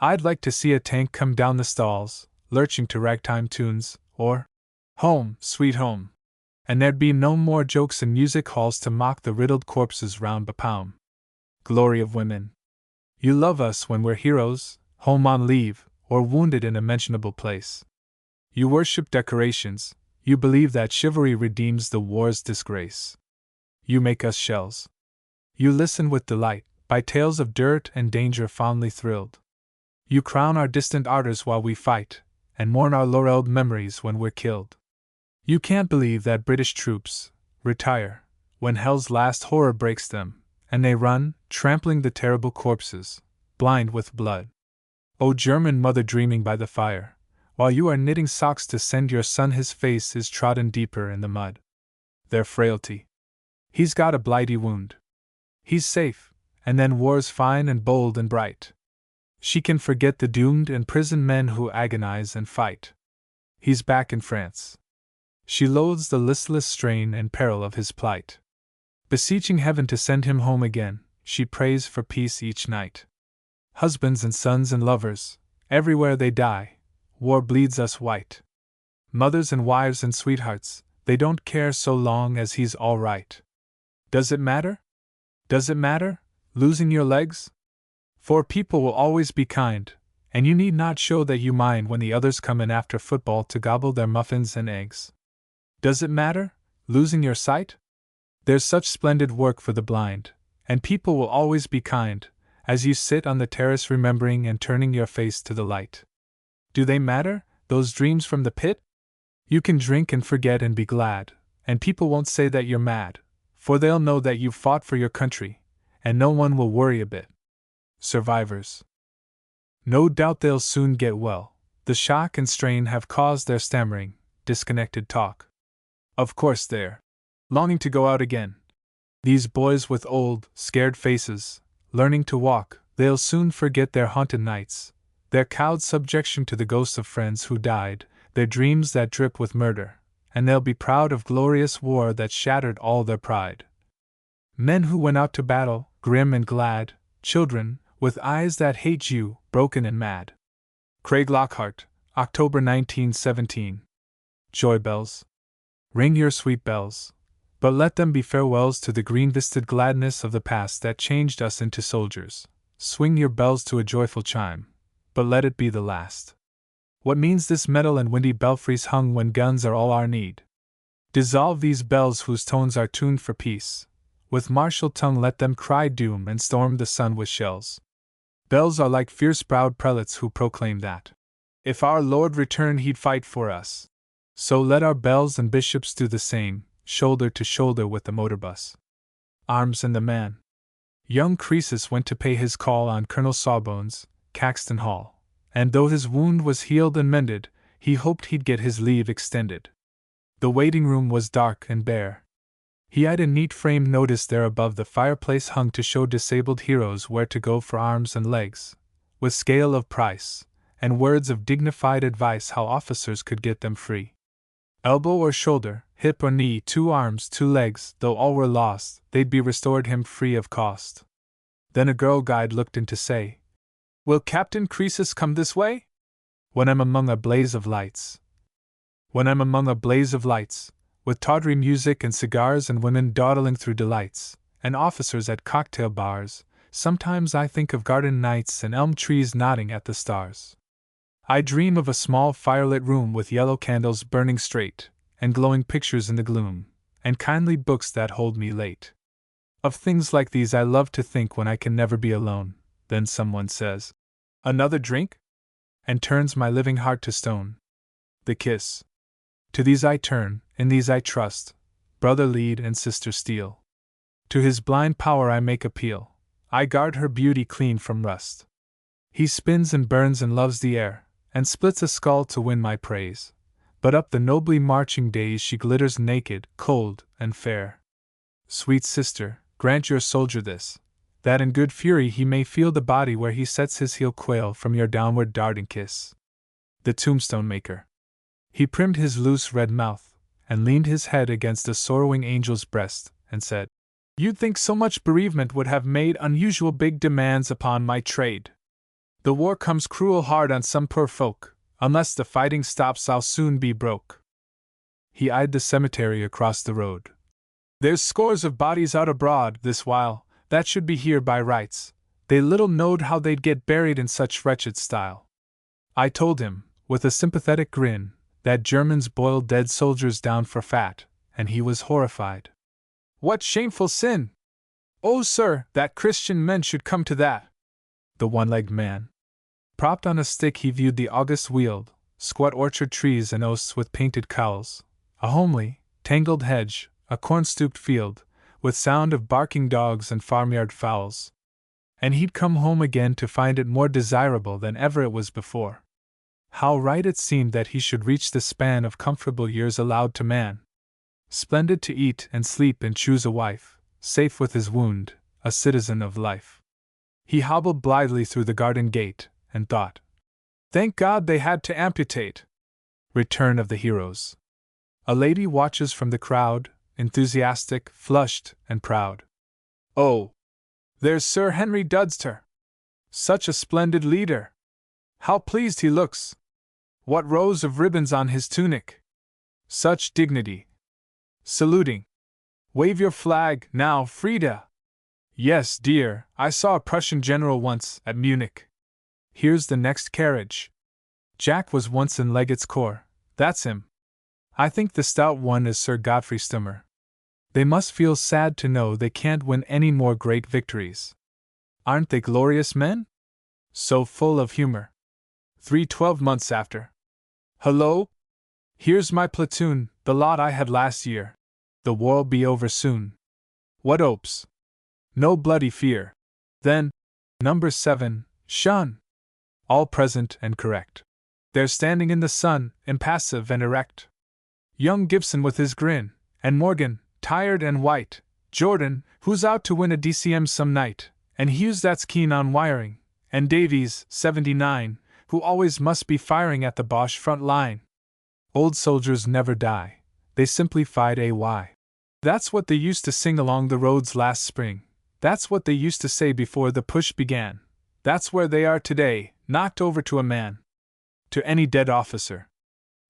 I'd like to see a tank come down the stalls, lurching to ragtime tunes, or Home, Sweet Home. And there'd be no more jokes in music halls to mock the riddled corpses round Bapaume. Glory of women. You love us when we're heroes, home on leave, or wounded in a mentionable place. You worship decorations, you believe that chivalry redeems the war's disgrace. You make us shells. You listen with delight, by tales of dirt and danger fondly thrilled. You crown our distant ardors while we fight, and mourn our laureled memories when we're killed. You can't believe that British troops retire when hell's last horror breaks them, and they run, trampling the terrible corpses, blind with blood. O German mother dreaming by the fire, while you are knitting socks to send your son, his face is trodden deeper in the mud. Their frailty. He's got a blighty wound. He's safe, and then war's fine and bold and bright. She can forget the doomed and prisoned men who agonize and fight. He's back in France. She loathes the listless strain and peril of his plight. Beseeching heaven to send him home again, she prays for peace each night. Husbands and sons and lovers, everywhere they die, war bleeds us white. Mothers and wives and sweethearts, they don't care so long as he's all right. Does it matter? Does it matter, losing your legs? For people will always be kind, and you need not show that you mind when the others come in after football to gobble their muffins and eggs. Does it matter, losing your sight? There's such splendid work for the blind, and people will always be kind, as you sit on the terrace remembering and turning your face to the light. Do they matter, those dreams from the pit? You can drink and forget and be glad, and people won't say that you're mad, for they'll know that you've fought for your country, and no one will worry a bit. Survivors. No doubt they'll soon get well. The shock and strain have caused their stammering, disconnected talk. Of course they're longing to go out again. These boys with old, scared faces, learning to walk, they'll soon forget their haunted nights, their cowed subjection to the ghosts of friends who died, their dreams that drip with murder, and they'll be proud of glorious war that shattered all their pride. Men who went out to battle, grim and glad, children, with eyes that hate you, broken and mad. Craig Lockhart, October 1917. Joy bells. Ring your sweet bells, but let them be farewells to the green-visted gladness of the past that changed us into soldiers. Swing your bells to a joyful chime, but let it be the last. What means this metal and windy belfries hung when guns are all our need? Dissolve these bells whose tones are tuned for peace. With martial tongue let them cry doom and storm the sun with shells. Bells are like fierce-browed prelates who proclaim that, if our Lord returned he'd fight for us. So let our bells and bishops do the same, shoulder to shoulder with the motor bus. Arms and the man. Young Croesus went to pay his call on Colonel Sawbones, Caxton Hall, and though his wound was healed and mended, he hoped he'd get his leave extended. The waiting room was dark and bare. He had a neat framed notice there above the fireplace hung to show disabled heroes where to go for arms and legs, with scale of price, and words of dignified advice how officers could get them free. Elbow or shoulder, hip or knee, 2 arms, 2 legs, though all were lost, they'd be restored him free of cost. Then a girl guide looked in to say, "Will Captain Croesus come this way?" When I'm among a blaze of lights. When I'm among a blaze of lights, with tawdry music and cigars and women dawdling through delights, and officers at cocktail bars, sometimes I think of garden nights and elm trees nodding at the stars. I dream of a small firelit room with yellow candles burning straight, and glowing pictures in the gloom, and kindly books that hold me late. Of things like these I love to think when I can never be alone. Then someone says, "Another drink?" and turns my living heart to stone. The kiss. To these I turn, in these I trust, brother lead and sister steal. To his blind power I make appeal, I guard her beauty clean from rust. He spins and burns and loves the air, and splits a skull to win my praise, but up the nobly marching days she glitters naked, cold, and fair. Sweet sister, grant your soldier this, that in good fury he may feel the body where he sets his heel quail from your downward darting kiss. The tombstone maker. He primmed his loose red mouth, and leaned his head against a sorrowing angel's breast, and said, "You'd think so much bereavement would have made unusual big demands upon my trade. The war comes cruel hard on some poor folk, unless the fighting stops I'll soon be broke." He eyed the cemetery across the road. "There's scores of bodies out abroad this while, that should be here by rights, they little knowed how they'd get buried in such wretched style." I told him, with a sympathetic grin, that Germans boiled dead soldiers down for fat, and he was horrified. What shameful sin! Oh, sir, that Christian men should come to that! The one-legged man. Propped on a stick, he viewed the august weald, squat orchard trees and oasts with painted cowls, a homely, tangled hedge, a corn-stooped field, with sound of barking dogs and farmyard fowls. And he'd come home again to find it more desirable than ever it was before. How right it seemed that he should reach the span of comfortable years allowed to man. Splendid to eat and sleep and choose a wife, safe with his wound, a citizen of life. He hobbled blithely through the garden gate, and thought, "Thank God they had to amputate." Return of the heroes. A lady watches from the crowd, enthusiastic, flushed, and proud. "Oh, there's Sir Henry Dudster! Such a splendid leader! How pleased he looks! What rows of ribbons on his tunic! Such dignity! Saluting! Wave your flag, now, Frida! Yes, dear, I saw a Prussian general once, at Munich. Here's the next carriage. Jack was once in Legate's corps, that's him. I think the stout one is Sir Godfrey Stummer. They must feel sad to know they can't win any more great victories. Aren't they glorious men? So full of humor. 3 months after. Hullo! Here's my platoon, the lot I had last year. The war'll be over soon. What hopes? No bloody fear. Then, number 7, shun! All present and correct. They're standing in the sun, impassive and erect. Young Gibson with his grin, and Morgan, tired and white, Jordan, who's out to win a DCM some night, and Hughes that's keen on wiring, and Davies, 79, who always must be firing at the Boche front line. Old soldiers never die, they simply fight AY. That's what they used to sing along the roads last spring, that's what they used to say before the push began, that's where they are today, knocked over to a man. To any dead officer.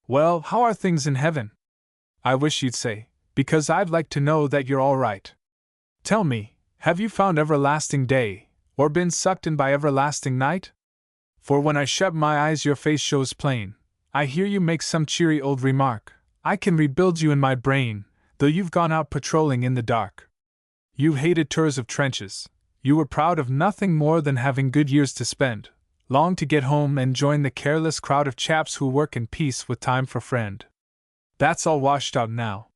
Well, how are things in heaven? I wish you'd say, because I'd like to know that you're all right. Tell me, have you found everlasting day, or been sucked in by everlasting night? For when I shut my eyes your face shows plain, I hear you make some cheery old remark, I can rebuild you in my brain, though you've gone out patrolling in the dark. You hated tours of trenches, you were proud of nothing more than having good years to spend, longed to get home and join the careless crowd of chaps who work in peace with time for friend. That's all washed out now.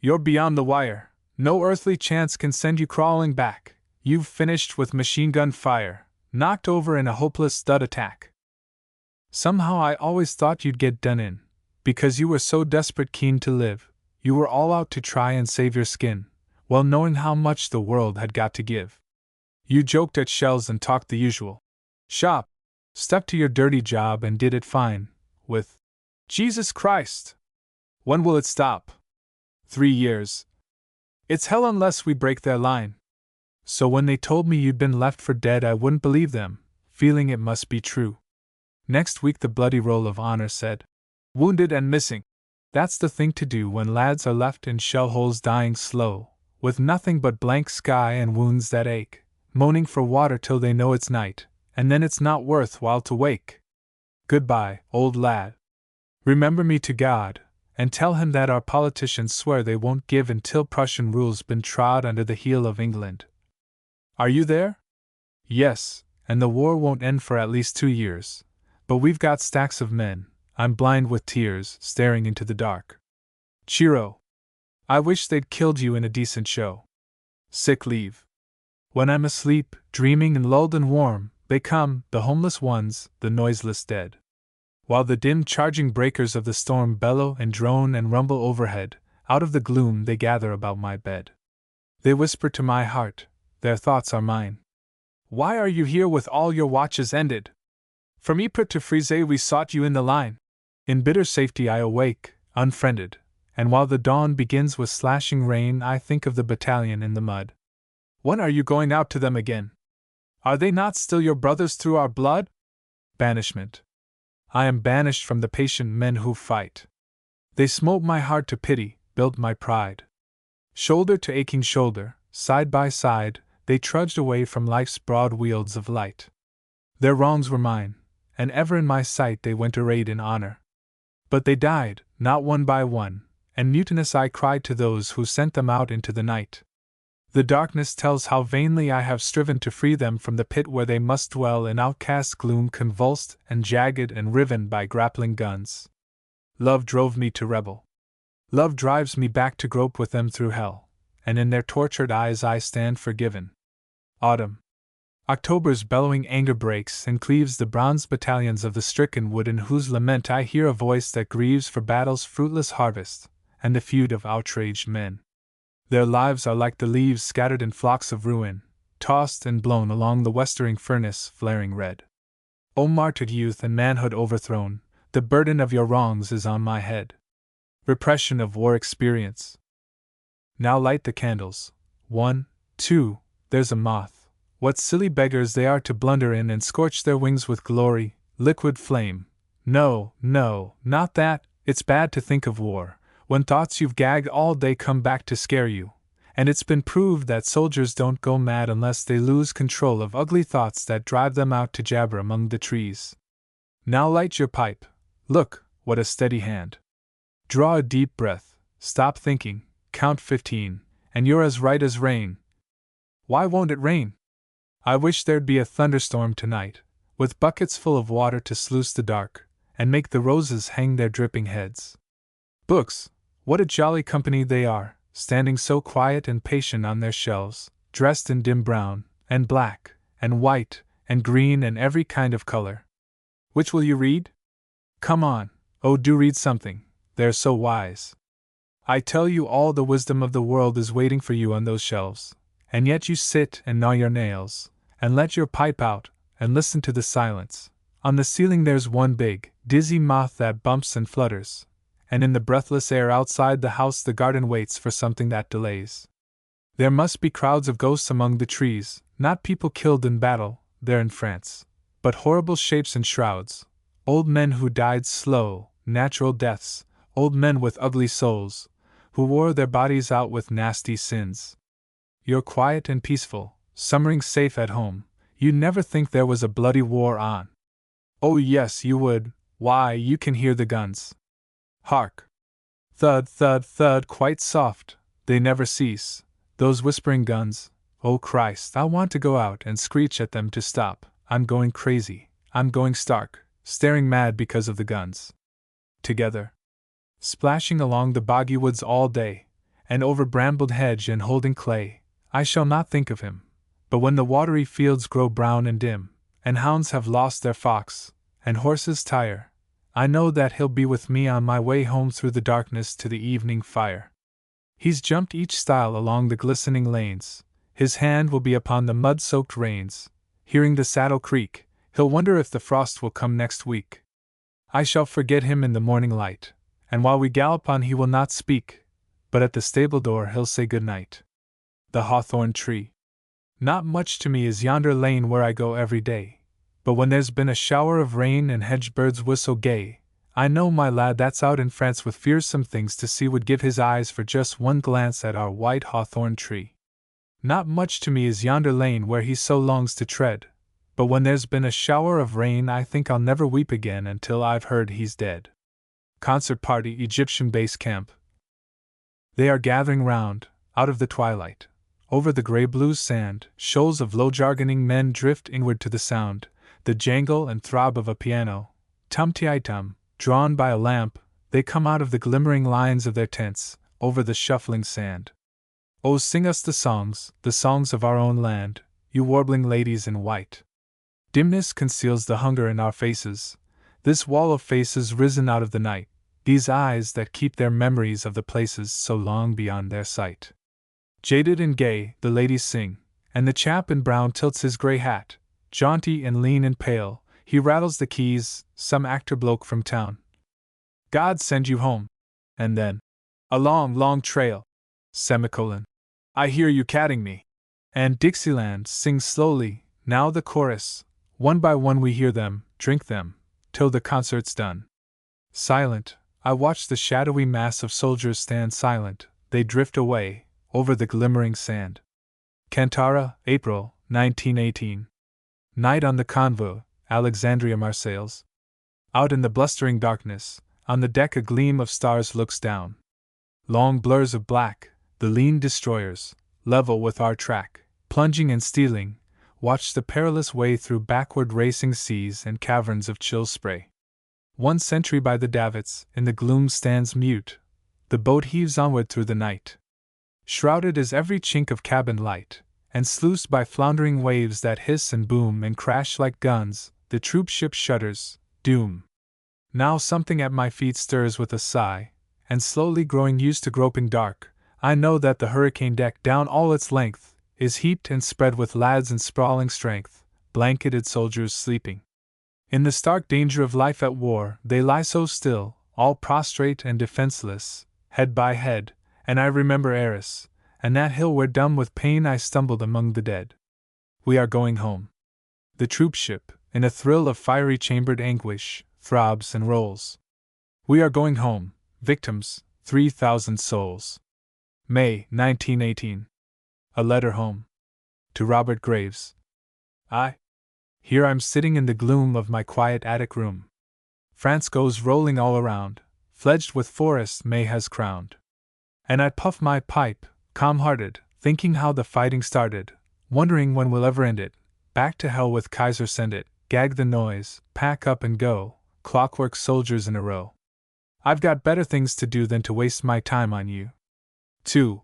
You're beyond the wire, no earthly chance can send you crawling back, you've finished with machine gun fire, knocked over in a hopeless stud attack. Somehow I always thought you'd get done in, because you were so desperate keen to live, you were all out to try and save your skin, well knowing how much the world had got to give. You joked at shells and talked the usual shop, stuck to your dirty job and did it fine, with Jesus Christ! When will it stop? 3 years. It's hell unless we break their line. So when they told me you'd been left for dead I wouldn't believe them, feeling it must be true. Next week the bloody roll of honor said, wounded and missing. That's the thing to do when lads are left in shell holes dying slow, with nothing but blank sky and wounds that ache, moaning for water till they know it's night, and then it's not worth while to wake. Goodbye, old lad. Remember me to God, and tell him that our politicians swear they won't give until Prussian rule's been trod under the heel of England. Are you there? Yes, and the war won't end for at least 2 years. But we've got stacks of men, I'm blind with tears, staring into the dark. Cheero! I wish they'd killed you in a decent show. Sick leave. When I'm asleep, dreaming and lulled and warm, they come, the homeless ones, the noiseless dead. While the dim charging breakers of the storm bellow and drone and rumble overhead, out of the gloom they gather about my bed. They whisper to my heart, their thoughts are mine. Why are you here with all your watches ended? From Ypres to Frise we sought you in the line. In bitter safety I awake, unfriended, and while the dawn begins with slashing rain I think of the battalion in the mud. When are you going out to them again? Are they not still your brothers through our blood? Banishment. I am banished from the patient men who fight. They smote my heart to pity, built my pride. Shoulder to aching shoulder, side by side, they trudged away from life's broad wields of light. Their wrongs were mine, and ever in my sight they went arrayed in honor. But they died, not one by one, and mutinous I cried to those who sent them out into the night. The darkness tells how vainly I have striven to free them from the pit where they must dwell in outcast gloom, convulsed and jagged and riven by grappling guns. Love drove me to rebel. Love drives me back to grope with them through hell, and in their tortured eyes I stand forgiven. Autumn. October's bellowing anger breaks and cleaves the bronze battalions of the stricken wood, in whose lament I hear a voice that grieves for battle's fruitless harvest, and the feud of outraged men. Their lives are like the leaves scattered in flocks of ruin, tossed and blown along the westering furnace, flaring red. O martyred youth and manhood overthrown, the burden of your wrongs is on my head. Repression of war experience. Now light the candles. 1, 2, there's a moth. What silly beggars they are to blunder in and scorch their wings with glory, liquid flame. No, no, not that. It's bad to think of war, when thoughts you've gagged all day come back to scare you, and it's been proved that soldiers don't go mad unless they lose control of ugly thoughts that drive them out to jabber among the trees. Now light your pipe. Look, what a steady hand. Draw a deep breath, stop thinking, count 15, and you're as right as rain. Why won't it rain? I wish there'd be a thunderstorm tonight, with buckets full of water to sluice the dark, and make the roses hang their dripping heads. Books, what a jolly company they are, standing so quiet and patient on their shelves, dressed in dim brown, and black, and white, and green, and every kind of color. Which will you read? Come on, oh, do read something, they're so wise. I tell you, all the wisdom of the world is waiting for you on those shelves, and yet you sit and gnaw your nails, and let your pipe out, and listen to the silence. On the ceiling there's one big, dizzy moth that bumps and flutters, and in the breathless air outside the house the garden waits for something that delays. There must be crowds of ghosts among the trees, not people killed in battle, there in France, but horrible shapes in shrouds, old men who died slow, natural deaths, old men with ugly souls, who wore their bodies out with nasty sins. You're quiet and peaceful, summering safe at home, you'd never think there was a bloody war on. Oh yes, you would. Why, you can hear the guns. Hark! Thud, thud, thud, quite soft, they never cease, those whispering guns. Oh Christ, I want to go out and screech at them to stop. I'm going crazy, I'm going stark, staring mad because of the guns. Together, splashing along the boggy woods all day, and over brambled hedge and holding clay, I shall not think of him. But when the watery fields grow brown and dim, and hounds have lost their fox, and horses tire, I know that he'll be with me on my way home through the darkness to the evening fire. He's jumped each stile along the glistening lanes, his hand will be upon the mud-soaked reins, hearing the saddle creak, he'll wonder if the frost will come next week. I shall forget him in the morning light, and while we gallop on he will not speak, but at the stable door he'll say good night. The hawthorn tree. Not much to me is yonder lane where I go every day, but when there's been a shower of rain and hedge birds whistle gay, I know my lad that's out in France with fearsome things to see would give his eyes for just one glance at our white hawthorn tree. Not much to me is yonder lane where he so longs to tread, but when there's been a shower of rain I think I'll never weep again until I've heard he's dead. Concert party, Egyptian base camp. They are gathering round, out of the twilight. Over the gray-blue sand, shoals of low-jargoning men drift inward to the sound, the jangle and throb of a piano. Tum-ti-tum, drawn by a lamp, they come out of the glimmering lines of their tents, over the shuffling sand. Oh, sing us the songs of our own land, you warbling ladies in white. Dimness conceals the hunger in our faces, this wall of faces risen out of the night, these eyes that keep their memories of the places so long beyond their sight. Jaded and gay, the ladies sing, and the chap in brown tilts his grey hat, jaunty and lean and pale, he rattles the keys, some actor bloke from town. God send you home. And then, a long, long trail, semicolon. I hear you catting me. And Dixieland sings slowly, now the chorus, one by one we hear them, drink them, till the concert's done. Silent, I watch the shadowy mass of soldiers stand silent, they drift away, over the glimmering sand. Kantara, April, 1918. Night on the convoy, Alexandria, Marseilles. Out in the blustering darkness, on the deck a gleam of stars looks down. Long blurs of black, the lean destroyers, level with our track, plunging and stealing, watch the perilous way through backward racing seas and caverns of chill spray. One sentry by the davits, in the gloom stands mute. The boat heaves onward through the night. Shrouded is every chink of cabin light, and sluiced by floundering waves that hiss and boom and crash like guns, the troop ship shudders, doom. Now something at my feet stirs with a sigh, and slowly growing used to groping dark, I know that the hurricane deck down all its length is heaped and spread with lads in sprawling strength, blanketed soldiers sleeping. In the stark danger of life at war, they lie so still, all prostrate and defenseless, head by head, and I remember Arras, and that hill where dumb with pain I stumbled among the dead. We are going home. The troop ship, in a thrill of fiery chambered anguish, throbs and rolls. We are going home, victims, 3,000 souls. May, 1918. A letter home. To Robert Graves. Here I'm sitting in the gloom of my quiet attic room. France goes rolling all around, fledged with forests May has crowned. And I puff my pipe, calm-hearted, thinking how the fighting started, wondering when we'll ever end it. Back to hell with Kaiser send it, gag the noise, pack up and go, clockwork soldiers in a row. I've got better things to do than to waste my time on you. 2.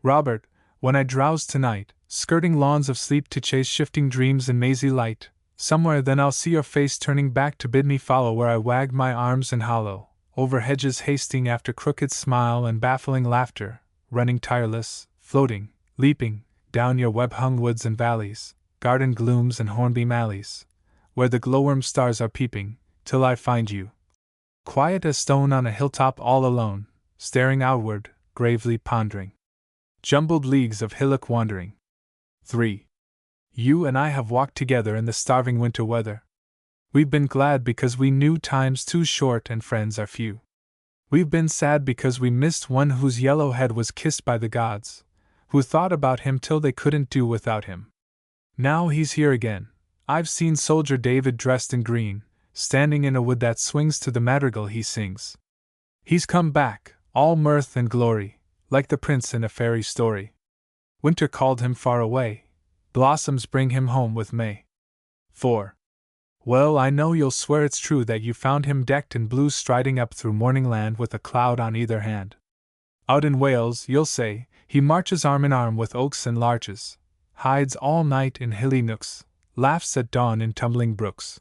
Robert, when I drowse tonight, skirting lawns of sleep to chase shifting dreams in mazy light, somewhere then I'll see your face turning back to bid me follow where I wag my arms and hollow, over hedges hasting after crooked smile and baffling laughter, running tireless, floating, leaping, down your web-hung woods and valleys, garden glooms and hornbeam alleys, where the glowworm stars are peeping, till I find you, quiet as stone on a hilltop all alone, staring outward, gravely pondering. Jumbled leagues of hillock wandering. 3. You and I have walked together in the starving winter weather. We've been glad because we knew time's too short and friends are few. We've been sad because we missed one whose yellow head was kissed by the gods, who thought about him till they couldn't do without him. Now he's here again. I've seen soldier David dressed in green, standing in a wood that swings to the madrigal he sings. He's come back, all mirth and glory, like the prince in a fairy story. Winter called him far away, blossoms bring him home with May. 4. Well, I know you'll swear it's true that you found him decked in blue striding up through morning land with a cloud on either hand. Out in Wales, you'll say, he marches arm in arm with oaks and larches, hides all night in hilly nooks, laughs at dawn in tumbling brooks.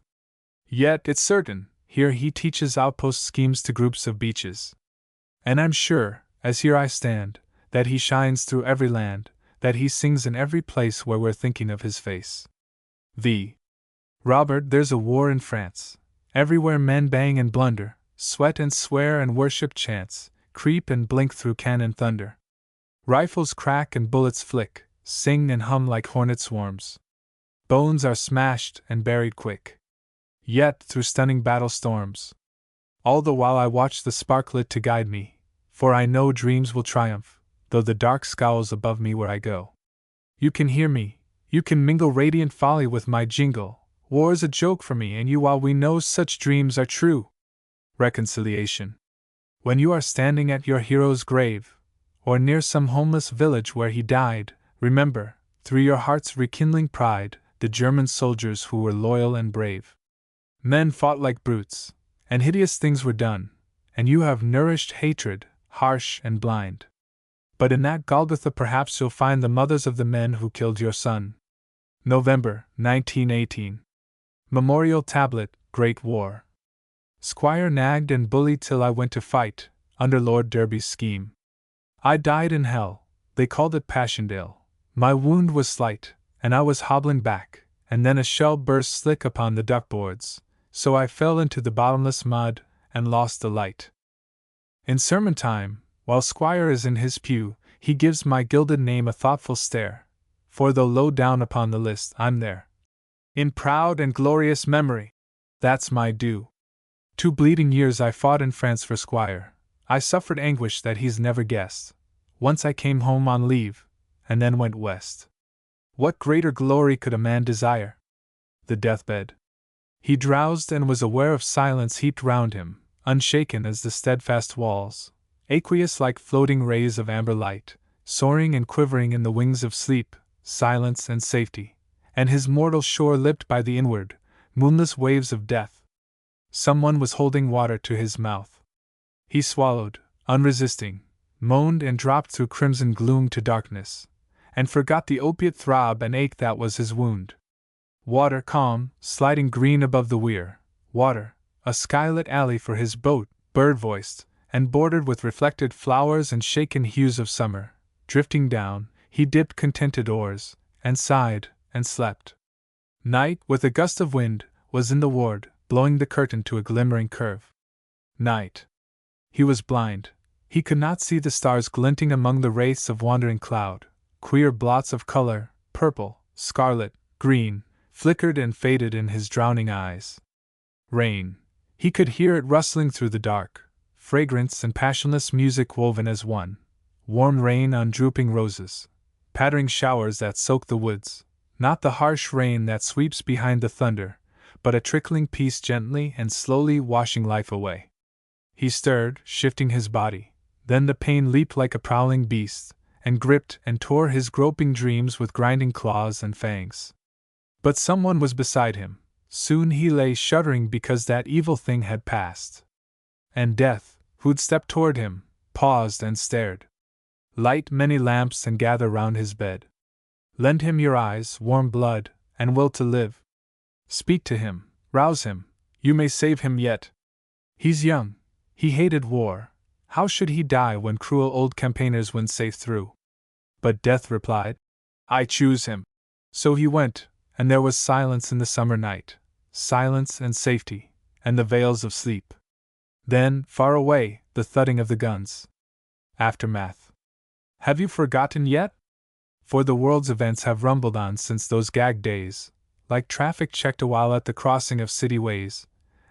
Yet, it's certain, here he teaches outpost schemes to groups of beaches. And I'm sure, as here I stand, that he shines through every land, that he sings in every place where we're thinking of his face. V. Robert, there's a war in France. Everywhere men bang and blunder, sweat and swear and worship chance, creep and blink through cannon thunder. Rifles crack and bullets flick, sing and hum like hornet swarms. Bones are smashed and buried quick. Yet, through stunning battle storms, all the while I watch the spark lit to guide me, for I know dreams will triumph, though the dark scowls above me where I go. You can hear me, you can mingle radiant folly with my jingle. War's a joke for me and you while we know such dreams are true. Reconciliation. When you are standing at your hero's grave, or near some homeless village where he died, remember, through your heart's rekindling pride, the German soldiers who were loyal and brave. Men fought like brutes, and hideous things were done, and you have nourished hatred, harsh and blind. But in that Golgotha perhaps you'll find the mothers of the men who killed your son. November, 1918. Memorial Tablet, Great War. Squire nagged and bullied till I went to fight, under Lord Derby's scheme. I died in hell, they called it Passchendaele. My wound was slight, and I was hobbling back, and then a shell burst slick upon the duckboards, so I fell into the bottomless mud, and lost the light. In sermon time, while Squire is in his pew, he gives my gilded name a thoughtful stare, for though low down upon the list, I'm there. In proud and glorious memory, that's my due. 2 bleeding years I fought in France for Squire. I suffered anguish that he's never guessed. Once I came home on leave, and then went west. What greater glory could a man desire? The deathbed. He drowsed and was aware of silence heaped round him, unshaken as the steadfast walls, aqueous like floating rays of amber light, soaring and quivering in the wings of sleep, silence and safety, and his mortal shore lipped by the inward, moonless waves of death. Someone was holding water to his mouth. He swallowed, unresisting, moaned and dropped through crimson gloom to darkness, and forgot the opiate throb and ache that was his wound. Water calm, sliding green above the weir, water, a skylit alley for his boat, bird-voiced, and bordered with reflected flowers and shaken hues of summer. Drifting down, he dipped contented oars, and sighed, and slept. Night, with a gust of wind, was in the ward, blowing the curtain to a glimmering curve. Night. He was blind. He could not see the stars glinting among the wraiths of wandering cloud. Queer blots of color, purple, scarlet, green, flickered and faded in his drowning eyes. Rain. He could hear it rustling through the dark, fragrance and passionless music woven as one. Warm rain on drooping roses, pattering showers that soak the woods, not the harsh rain that sweeps behind the thunder, but a trickling peace gently and slowly washing life away. He stirred, shifting his body, then the pain leaped like a prowling beast, and gripped and tore his groping dreams with grinding claws and fangs. But someone was beside him. Soon he lay shuddering because that evil thing had passed. And death, who'd stepped toward him, paused and stared. Light many lamps and gather round his bed. Lend him your eyes, warm blood, and will to live. Speak to him, rouse him, you may save him yet. He's young, he hated war, how should he die when cruel old campaigners went safe through? But death replied, I choose him. So he went, and there was silence in the summer night, silence and safety, and the veils of sleep. Then, far away, the thudding of the guns. Aftermath. Have you forgotten yet? For the world's events have rumbled on since those gagged days, like traffic checked awhile at the crossing of city ways,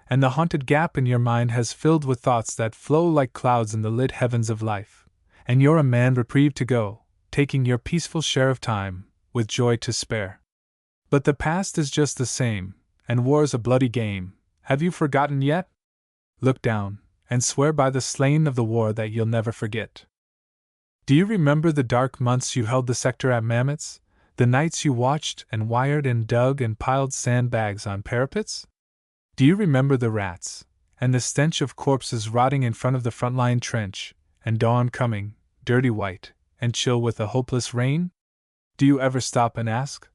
and the haunted gap in your mind has filled with thoughts that flow like clouds in the lit heavens of life, and you're a man reprieved to go, taking your peaceful share of time, with joy to spare. But the past is just the same, and war's a bloody game. Have you forgotten yet? Look down, and swear by the slain of the war that you'll never forget. Do you remember the dark months you held the sector at Mammoth's, the nights you watched and wired and dug and piled sandbags on parapets? Do you remember the rats, and the stench of corpses rotting in front of the front-line trench, and dawn coming, dirty white, and chill with a hopeless rain? Do you ever stop and ask,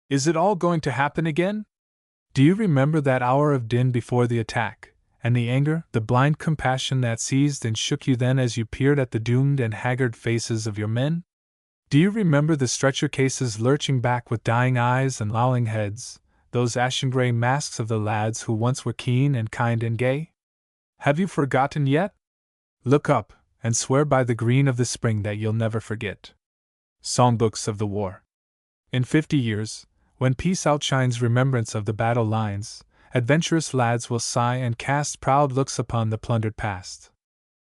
is it all going to happen again? Do you remember that hour of din before the attack, and the anger, the blind compassion that seized and shook you then as you peered at the doomed and haggard faces of your men? Do you remember the stretcher cases lurching back with dying eyes and lolling heads, those ashen-gray masks of the lads who once were keen and kind and gay? Have you forgotten yet? Look up, and swear by the green of the spring that you'll never forget. Songbooks of the War. In 50 years, when peace outshines remembrance of the battle lines, adventurous lads will sigh and cast proud looks upon the plundered past.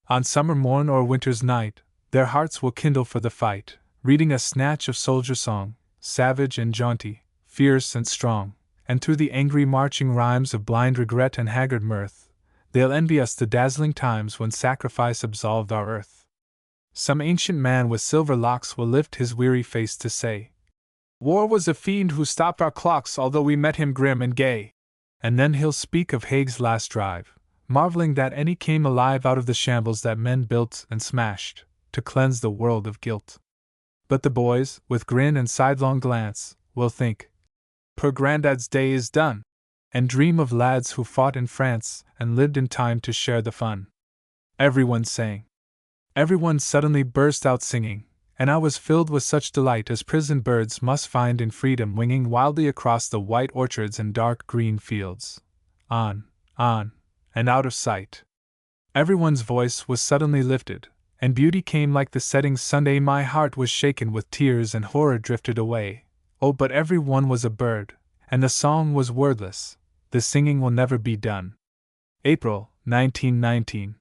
On summer morn or winter's night, their hearts will kindle for the fight, reading a snatch of soldier song, savage and jaunty, fierce and strong, and through the angry marching rhymes of blind regret and haggard mirth, they'll envy us the dazzling times when sacrifice absolved our earth. Some ancient man with silver locks will lift his weary face to say, war was a fiend who stopped our clocks although we met him grim and gay. And then he'll speak of Haig's last drive, marveling that any came alive out of the shambles that men built and smashed, to cleanse the world of guilt. But the boys, with grin and sidelong glance, will think, poor Grandad's day is done, and dream of lads who fought in France and lived in time to share the fun. Everyone sang. Everyone suddenly burst out singing, and I was filled with such delight as prisoned birds must find in freedom winging wildly across the white orchards and dark green fields. On, and out of sight. Everyone's voice was suddenly lifted, and beauty came like the setting Sunday. My heart was shaken with tears and horror drifted away. Oh, but every one was a bird, and the song was wordless. The singing will never be done. April, 1919.